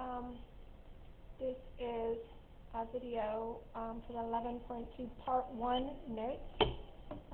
Um, this is a video for the 11.2 Part 1 notes.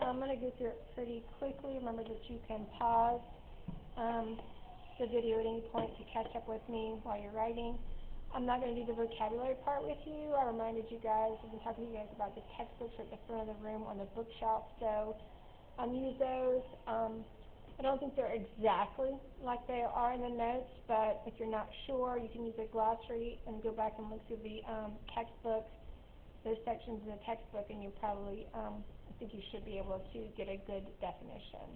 I'm going to go through it pretty quickly. Remember that you can pause the video at any point to catch up with me while you're writing. I'm not going to do the vocabulary part with you. I reminded you guys, I've been talking to you guys about the textbooks at the front of the room on the bookshelf, so use those. I don't think they're exactly like they are in the notes, but if you're not sure, you can use a glossary and go back and look through the textbook, those sections in the textbook, and you probably, I think you should be able to get a good definition.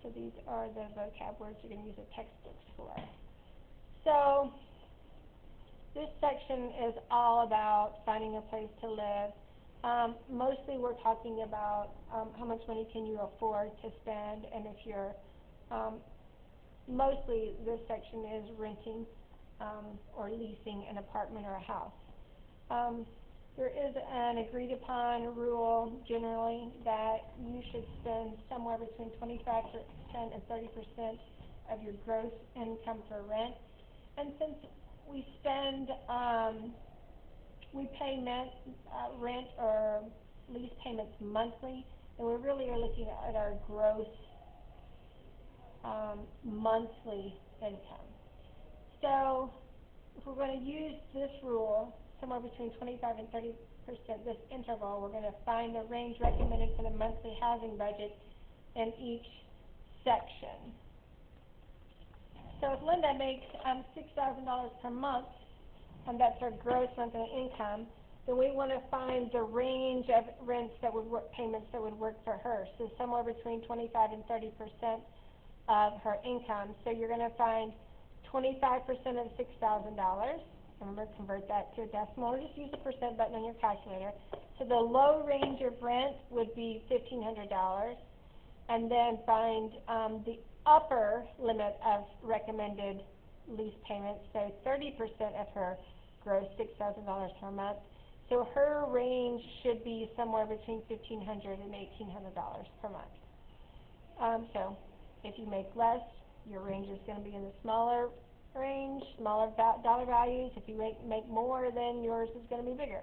So these are the vocab words you're going to use the textbooks for. So this section is all about finding a place to live. Mostly we're talking about how much money can you afford to spend, and if you're, mostly this section is renting or leasing an apartment or a house. There is an agreed upon rule generally that you should spend somewhere between 25% and 30% of your gross income for rent. And since we spend, we pay rent or lease payments monthly, and we really are looking at our gross monthly income. So if we're going to use this rule, somewhere between 25 and 30%, this interval, we're going to find the range recommended for the monthly housing budget in each section. So if Linda makes $6,000 per month, and that's her gross monthly income, then we want to find the range of rents that would work, payments that would work for her. So somewhere between 25 and 30% of her income. So you're going to find 25% of $6,000. Remember, convert that to a decimal, or just use the percent button on your calculator. So the low range of rent would be $1,500, and then find the upper limit of recommended lease payments, so 30% of her gross $6,000 per month. So her range should be somewhere between $1,500 and $1,800 per month. So if you make less, your range is going to be in the smaller range, smaller dollar values. If you make more, then yours is going to be bigger.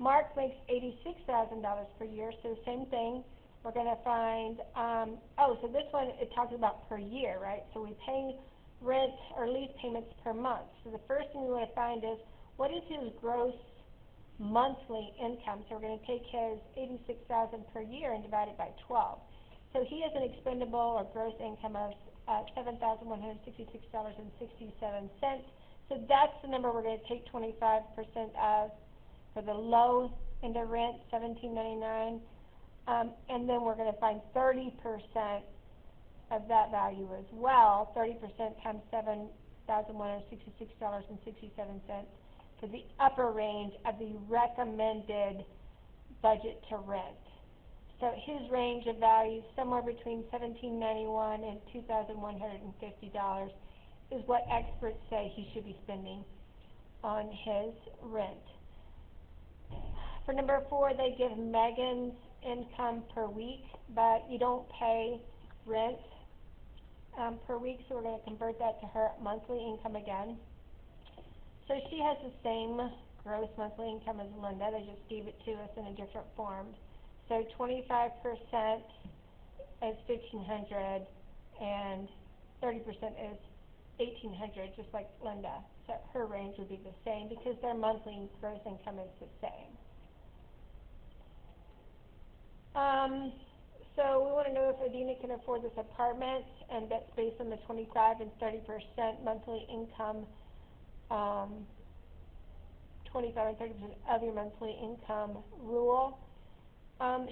Mark makes $86,000 per year, so the same thing. We're going to find, so this one, it talks about per year, right? So we pay rent or lease payments per month. So the first thing we want to find is, what is his gross monthly income? So we're going to take his $86,000 per year and divide it by 12. So he has an expendable or gross income of $7,166.67. So that's the number we're going to take 25% of for the low end of rent, $1,799, and then we're going to find 30% of that value as well. 30% times $7,166.67 for the upper range of the recommended budget to rent. So his range of values, somewhere between $1,791 and $2,150, is what experts say he should be spending on his rent. For number 4, they give Megan's income per week, but you don't pay rent per week, so we're going to convert that to her monthly income again. So she has the same gross monthly income as Linda. They just gave it to us in a different form. So 25% is $1,500 and 30% is $1,800, just like Linda. So her range would be the same because their monthly gross income is the same. So we want to know if Adina can afford this apartment, and that's based on the 25 and 30% monthly income, 25 and 30% of your monthly income rule.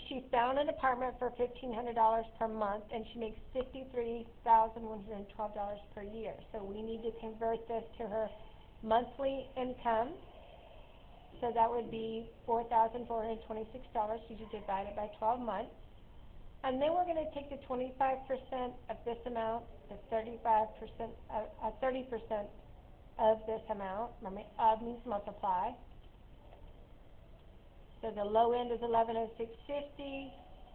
She found an apartment for $1,500 per month, and she makes $53,112 per year. So we need to convert this to her monthly income. So that would be $4,426. You should divide it by 12 months. And then we're going to take the 25% of this amount, the 30% of this amount. Remember, of means multiply. So the low end is $1,106.50.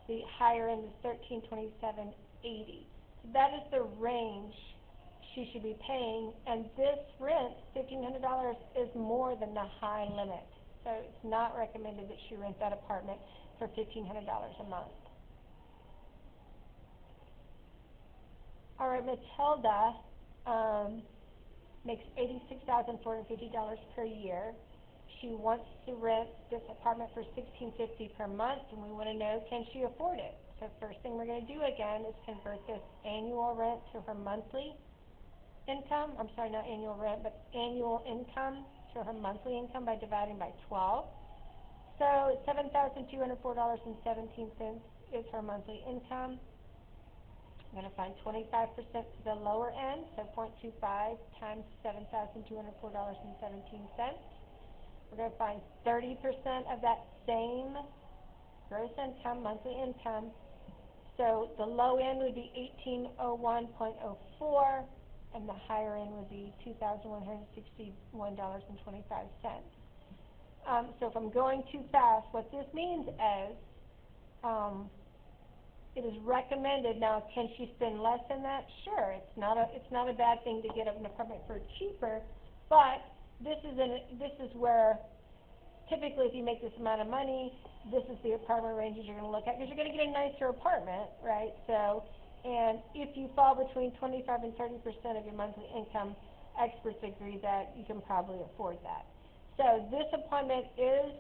The higher end is $1,327.80. So that is the range she should be paying, and this rent, $1,500, is more than the high limit. So it's not recommended that she rent that apartment for $1,500 a month. All right, Matilda makes $86,450 per year. She wants to rent this apartment for $1,650 per month, and we want to know, can she afford it? So first thing we're going to do again is convert this annual rent to her monthly income. I'm sorry, not annual rent, but annual income to her monthly income by dividing by 12. So $7,204.17 is her monthly income. I'm going to find 25% to the lower end, so 0.25 times $7,204.17. We're going to find 30% of that same gross income, monthly income. So the low end would be $1,801.04, and the higher end would be $2,161.25. So if I'm going too fast, what this means is it is recommended. Now, can she spend less than that? Sure, it's not a bad thing to get an apartment for cheaper, but this is where typically if you make this amount of money, this is the apartment ranges you're going to look at, because you're going to get a nicer apartment, right? So, and if you fall between 25 and 30% of your monthly income, experts agree that you can probably afford that. So this apartment is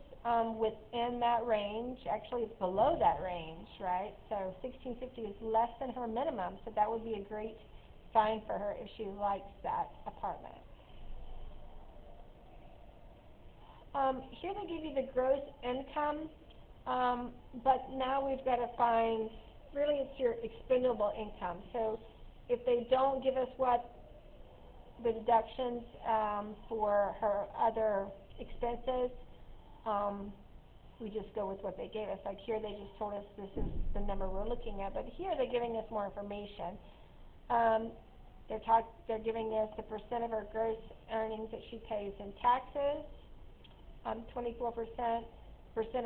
within that range. Actually, it's below that range, right? So $1,650 is less than her minimum, so that would be a great find for her if she likes that apartment. Here they give you the gross income, but now we've got to find, really it's your expendable income. So if they don't give us what the deductions for her other expenses, we just go with what they gave us. Like here they just told us this is the number we're looking at, but here they're giving us more information. They're giving us the percent of her gross earnings that she pays in taxes. 24%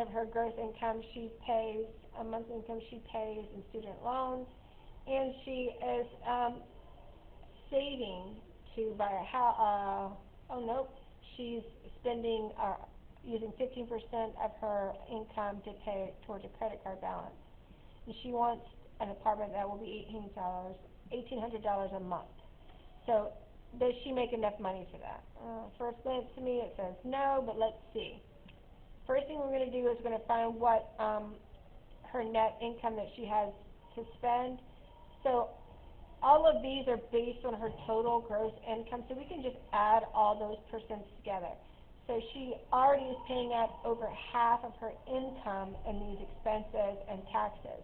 of her gross income she pays, monthly income she pays in student loans, and she is saving to buy a house. She's spending using 15% of her income to pay towards a credit card balance, and she wants an apartment that will be $1,800 a month. So does she make enough money for that? First glance to me it says no, but let's see. First thing we're going to do is we're going to find what her net income that she has to spend. So all of these are based on her total gross income, so we can just add all those percents together. So she already is paying out over half of her income in these expenses and taxes.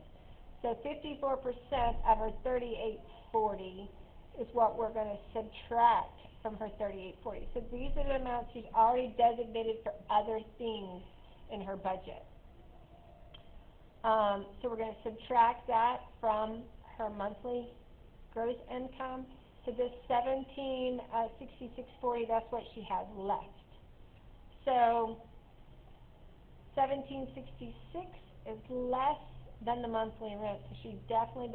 So 54% of her $3,840 is what we're going to subtract from her $3,840. So these are the amounts she's already designated for other things in her budget. So we're going to subtract that from her monthly gross income. So this $1,766.40, that's what she has left. So $1,766 is less than the monthly rent, so she definitely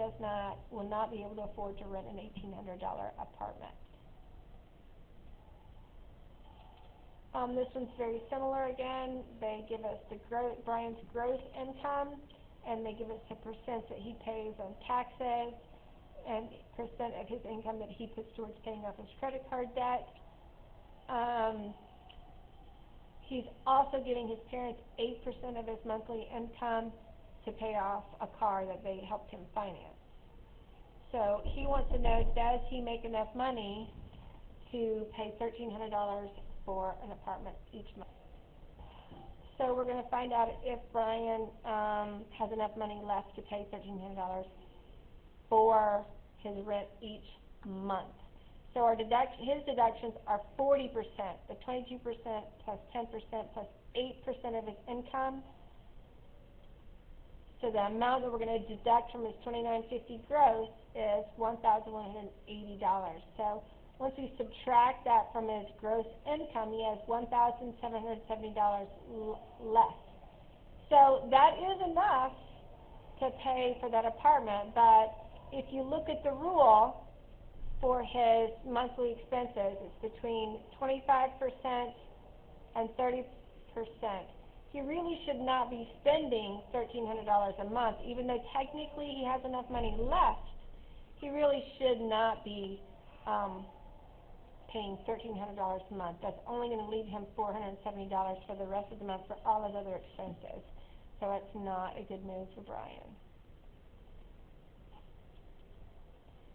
will not be able to afford to rent an $1,800 apartment. This one's very similar again. They give us Brian's gross income, and they give us the percent that he pays on taxes, and percent of his income that he puts towards paying off his credit card debt. He's also giving his parents 8% of his monthly income to pay off a car that they helped him finance. So he wants to know, does he make enough money to pay $1,300 for an apartment each month? So we're going to find out if Brian has enough money left to pay $1,300 for his rent each month. So his deductions are 40%, the 22% plus 10% plus 8% of his income. So the amount that we're going to deduct from his $2,950 gross is $1,180. So once we subtract that from his gross income, he has $1,770 left. So that is enough to pay for that apartment, but if you look at the rule, for his monthly expenses. It's between 25% and 30%. He really should not be spending $1,300 a month, even though technically he has enough money left. He really should not be paying $1,300 a month. That's only going to leave him $470 for the rest of the month for all his other expenses. So it's not a good move for Brian.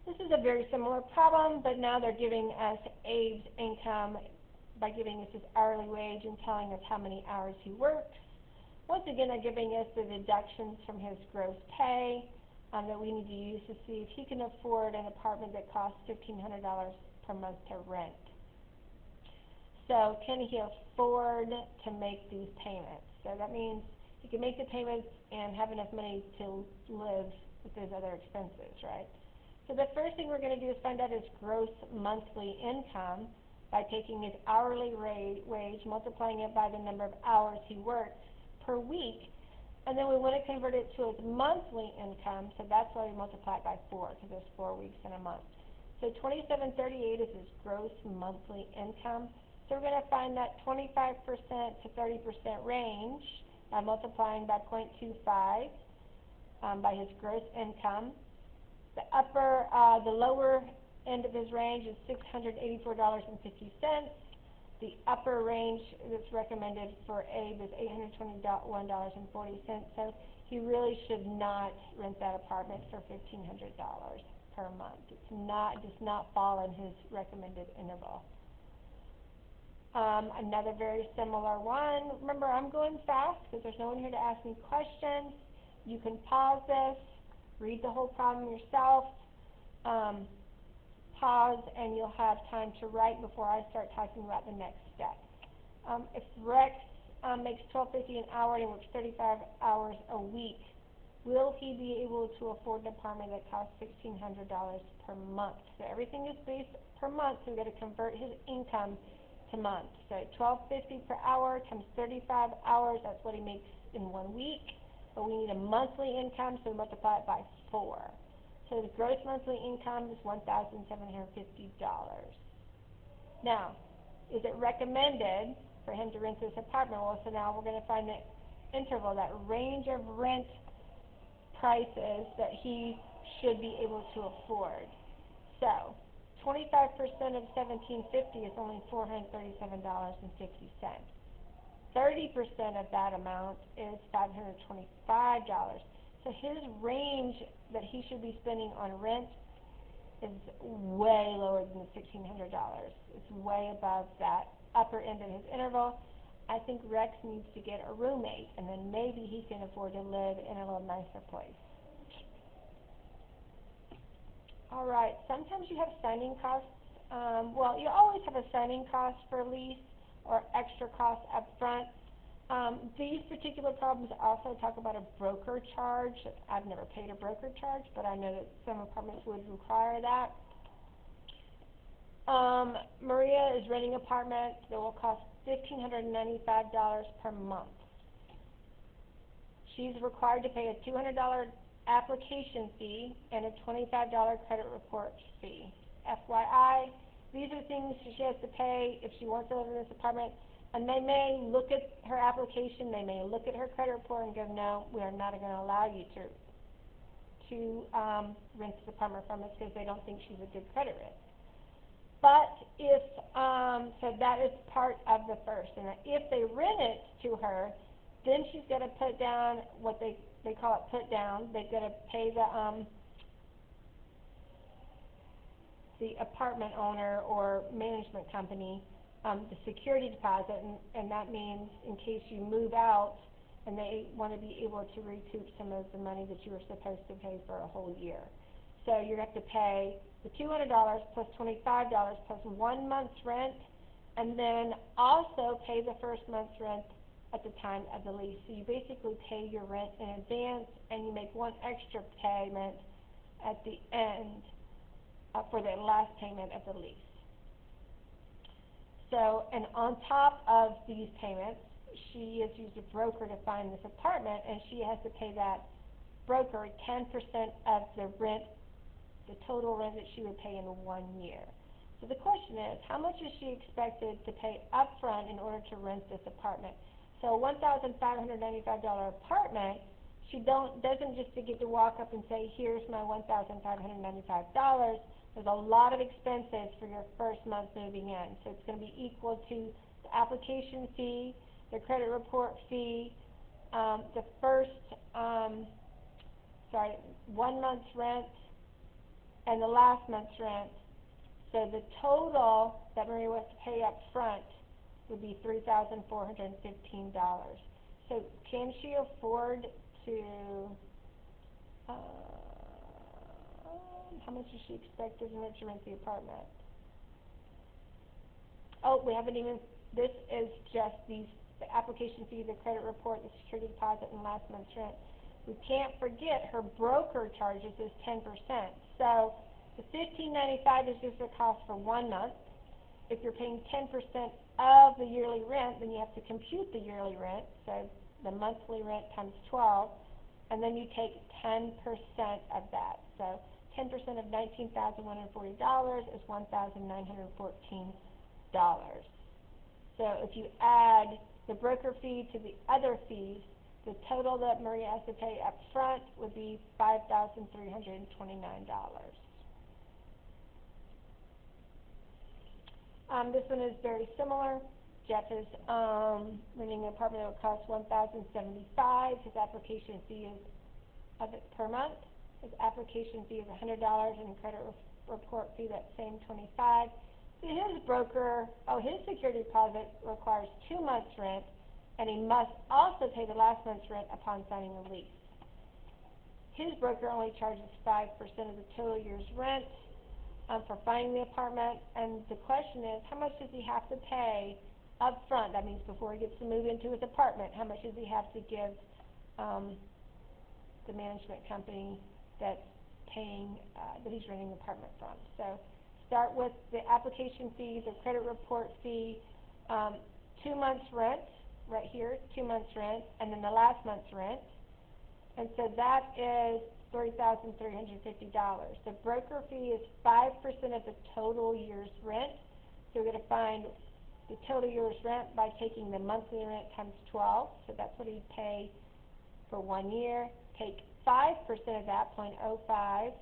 This is a very similar problem, but now they're giving us Abe's income by giving us his hourly wage and telling us how many hours he works. Once again, they're giving us the deductions from his gross pay that we need to use to see if he can afford an apartment that costs $1,500 per month to rent. So can he afford to make these payments? So that means he can make the payments and have enough money to live with his other expenses, right? So the first thing we're going to do is find out his gross monthly income by taking his hourly wage, multiplying it by the number of hours he works per week, and then we want to convert it to his monthly income, so that's why we multiply it by 4, because there's 4 weeks in a month. So $2,738 is his gross monthly income. So we're going to find that 25% to 30% range by multiplying by 0.25 by his gross income. The lower end of his range is $684.50. The upper range that's recommended for Abe is $821.40. So he really should not rent that apartment for $1,500 per month. It does not fall in his recommended interval. Another very similar one. Remember, I'm going fast because there's no one here to ask me questions. You can pause this, read the whole problem yourself. Pause, and you'll have time to write before I start talking about the next step. If Rex makes $12.50 an hour and works 35 hours a week, will he be able to afford an apartment that costs $1,600 per month? So everything is based per month, so we've got to convert his income to months. So $12.50 per hour times 35 hours, that's what he makes in 1 week. But we need a monthly income, so we multiply it by 4. So the gross monthly income is $1,750. Now, is it recommended for him to rent this apartment? Well, so now we're going to find the interval, that range of rent prices that he should be able to afford. So 25% of $1,750 is only $437.50. 30% of that amount is $525. So his range that he should be spending on rent is way lower than the $1,600. It's way above that upper end of his interval. I think Rex needs to get a roommate, and then maybe he can afford to live in a little nicer place. All right, sometimes you have signing costs. Well, you always have a signing cost for a lease or extra costs up front. These particular problems also talk about a broker charge. I've never paid a broker charge, but I know that some apartments would require that. Maria is renting an apartment that will cost $1,595 per month. She's required to pay a $200 application fee and a $25 credit report fee. FYI, these are things she has to pay if she wants to live in this apartment. And they may look at her application, they may look at her credit report and go, no, we are not going to allow you to rent this apartment from us because they don't think she's a good credit risk. But if, so that is part of the first. And if they rent it to her, then she's got to put down what they call it put down. They've got to pay the apartment owner or management company the security deposit, and that means in case you move out and they want to be able to recoup some of the money that you were supposed to pay for a whole year. So you have to pay the $200 plus $25 plus 1 month's rent, and then also pay the first month's rent at the time of the lease. So you basically pay your rent in advance, and you make one extra payment at the end for the last payment of the lease. So, and on top of these payments, she has used a broker to find this apartment, and she has to pay that broker 10% of the rent the total rent that she would pay in 1 year. So the question is, how much is she expected to pay upfront in order to rent this apartment? So a $1,595 apartment, she doesn't just get to walk up and say, here's my $1,595. There's a lot of expenses for your first month moving in. So it's going to be equal to the application fee, the credit report fee, the first, 1 month's rent, and the last month's rent. So the total that Maria wants to pay up front would be $3,415. So can she afford to, how much is she expected in order to rent the apartment? Oh, we haven't even, this is just the application fee, the credit report, the security deposit, and last month's rent. We can't forget her broker charges is 10%. So the $1,595 is just the cost for 1 month. If you're paying 10% of the yearly rent, then you have to compute the yearly rent, so the monthly rent times 12, and then you take 10% of that. So 10% of $19,140 is $1,914. So if you add the broker fee to the other fees, the total that Maria has to pay up front would be $5,329. This one is very similar. Jeff is renting an apartment that would cost $1,075. His application fee is per month. His application fee is $100, and credit report fee that same $25. His broker, his security deposit requires 2 months' rent, and he must also pay the last month's rent upon signing a lease. His broker only charges 5% of the total year's rent for finding the apartment, and the question is, how much does he have to pay up front? That means before he gets to move into his apartment, how much does he have to give the management company that's paying, that he's renting the apartment from? So start with the application fee, the credit report fee, 2 months rent, right here, 2 months rent, and then the last month's rent. And so that is $3,350. The broker fee is 5% of the total year's rent. So we're going to find the total year's rent by taking the monthly rent times 12. So that's what he'd pay for 1 year. Take 5% of that, 0.05.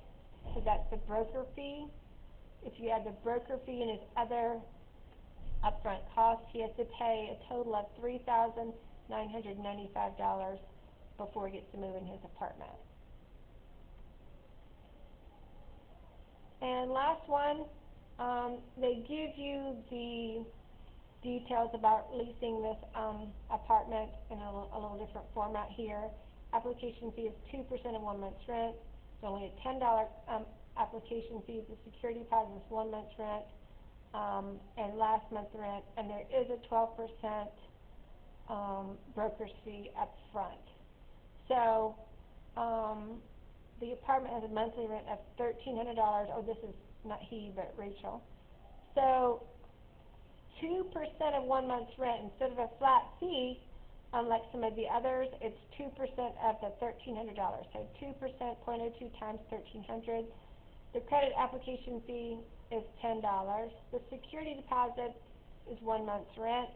So that's the broker fee. If you add the broker fee and his other upfront costs, he has to pay a total of $3,995 before he gets to move in his apartment. And last one, they give you the details about leasing this apartment in a little different format here. Application fee is 2% of 1 month's rent. It's only a $10 application fee. The security deposit is 1 month's rent and last month's rent, and there is a 12% broker's fee up front. So the apartment has a monthly rent of $1,300. Oh, this is not he, but Rachel. So 2% of 1 month's rent, instead of a flat fee, unlike some of the others, it's 2% of the $1,300. So 2%, 0.02 times $1,300. The credit application fee is $10. The security deposit is 1 month's rent.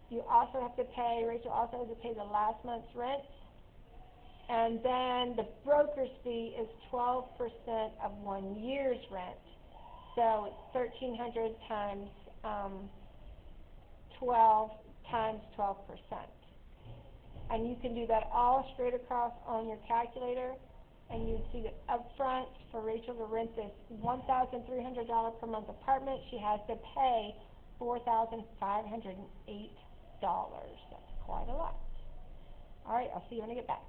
You also have to pay, Rachel also has to pay the last month's rent. And then the broker's fee is 12% of 1 year's rent. So it's $1,300 times 12 times 12%. And you can do that all straight across on your calculator, and you'd see that up front for Rachel to rent this $1,300 per month apartment, she has to pay $4,508. That's quite a lot. All right, I'll see you when I get back.